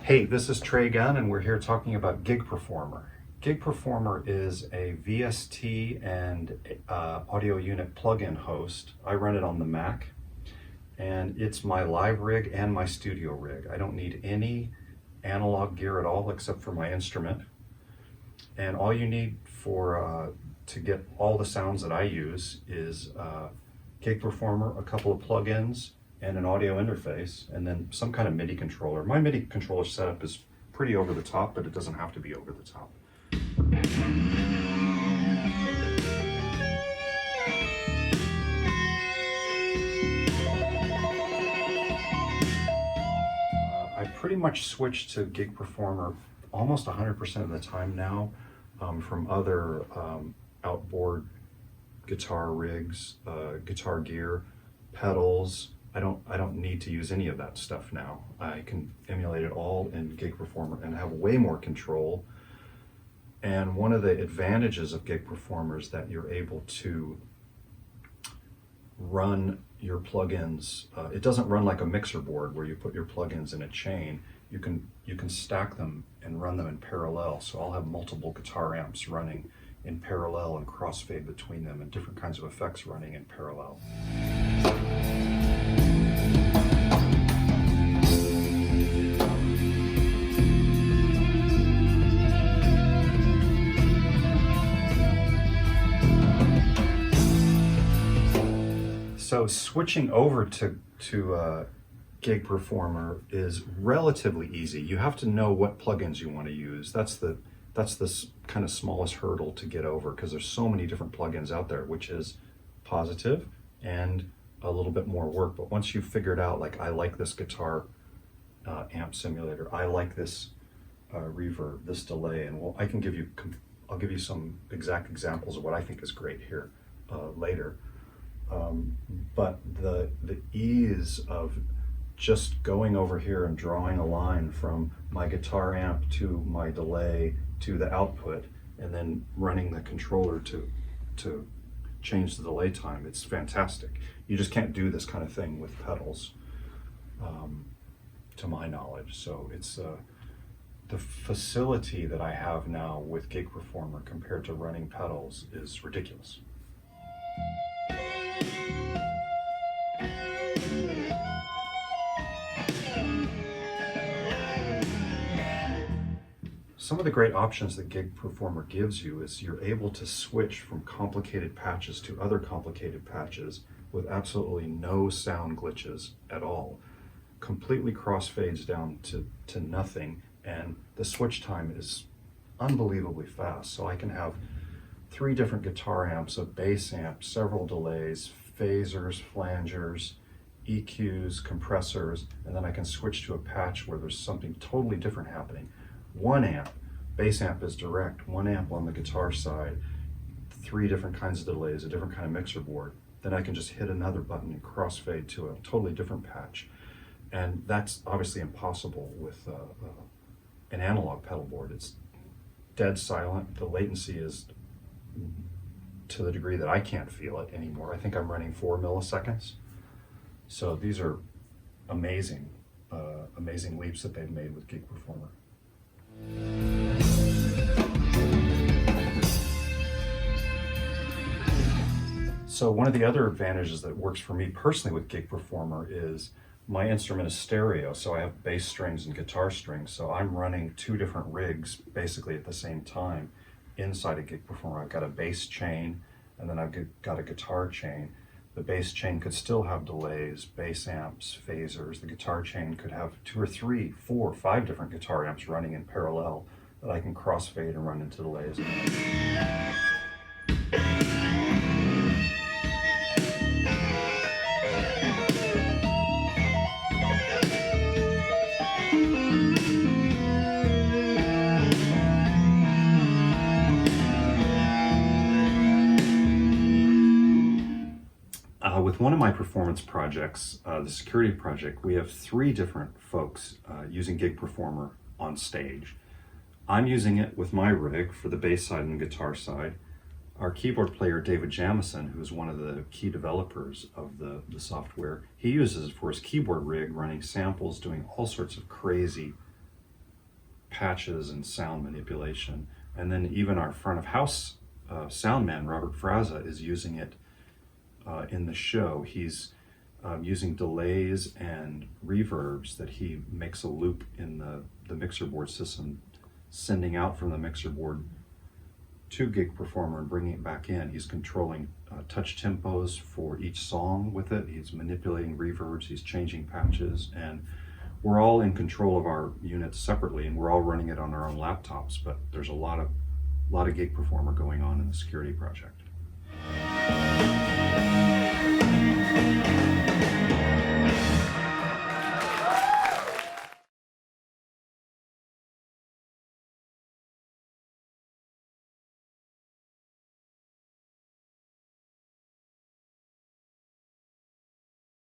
Hey, this is Trey Gunn, and we're here talking about Gig Performer. Gig Performer is a VST and audio unit plugin host. I run it on the Mac, and it's my live rig and my studio rig. I don't need any analog gear at all except for my instrument. And all you need for to get all the sounds that I use is Gig Performer, a couple of plugins, and an audio interface, and then some kind of MIDI controller. My MIDI controller setup is pretty over the top, but it doesn't have to be over the top. I pretty much switched to Gig Performer almost 100% of the time now from other outboard guitar rigs, guitar gear, pedals. I don't need to use any of that stuff now. I can emulate it all in Gig Performer and have way more control. And one of the advantages of Gig Performer is that you're able to run your plugins. It doesn't run like a mixer board where you put your plugins in a chain. You can stack them and run them in parallel. So I'll have multiple guitar amps running in parallel and crossfade between them, and different kinds of effects running in parallel. So switching over to Gig Performer is relatively easy. You have to know what plugins you want to use. That's the kind of smallest hurdle to get over, because there's so many different plugins out there, which is positive and a little bit more work. But once you've figured out, like, I like this guitar amp simulator, I like this reverb, this delay, and I'll give you some exact examples of what I think is great here later. But the ease of just going over here and drawing a line from my guitar amp to my delay to the output, and then running the controller to change the delay time, it's fantastic. You just can't do this kind of thing with pedals, to my knowledge. So it's the facility that I have now with Gig Performer compared to running pedals is ridiculous. Some of the great options that Gig Performer gives you is you're able to switch from complicated patches to other complicated patches with absolutely no sound glitches at all. Completely crossfades down to nothing, and the switch time is unbelievably fast. So I can have 3 different guitar amps, a bass amp, several delays, phasers, flangers, EQs, compressors, and then I can switch to a patch where there's something totally different happening. 1 amp, bass amp is direct, 1 amp on the guitar side, 3 different kinds of delays, a different kind of mixer board. Then I can just hit another button and crossfade to a totally different patch. And that's obviously impossible with an analog pedal board. It's dead silent. The latency is to the degree that I can't feel it anymore. I think I'm running 4 milliseconds. So these are amazing, amazing leaps that they've made with Gig Performer. So one of the other advantages that works for me personally with Gig Performer is my instrument is stereo, so I have bass strings and guitar strings, so I'm running 2 different rigs basically at the same time inside a Gig Performer. I've got a bass chain, and then I've got a guitar chain. The bass chain could still have delays, bass amps, phasers. The guitar chain could have 2 or 3, 4, 5 different guitar amps running in parallel that I can crossfade and run into delays. With one of my performance projects, the security project, we have 3 different folks using Gig Performer on stage. I'm using it with my rig for the bass side and guitar side. Our keyboard player, David Jamison, who's one of the key developers of the software, he uses it for his keyboard rig, running samples, doing all sorts of crazy patches and sound manipulation. And then even our front of house sound man, Robert Fraza, is using it in the show. He's using delays and reverbs that he makes a loop in the mixer board system, sending out from the mixer board to gig performer and bringing it back in. He's controlling touch tempos for each song with it. He's manipulating reverbs, he's changing patches, and we're all in control of our units separately, and we're all running it on our own laptops, but there's a lot of gig performer going on in the security project.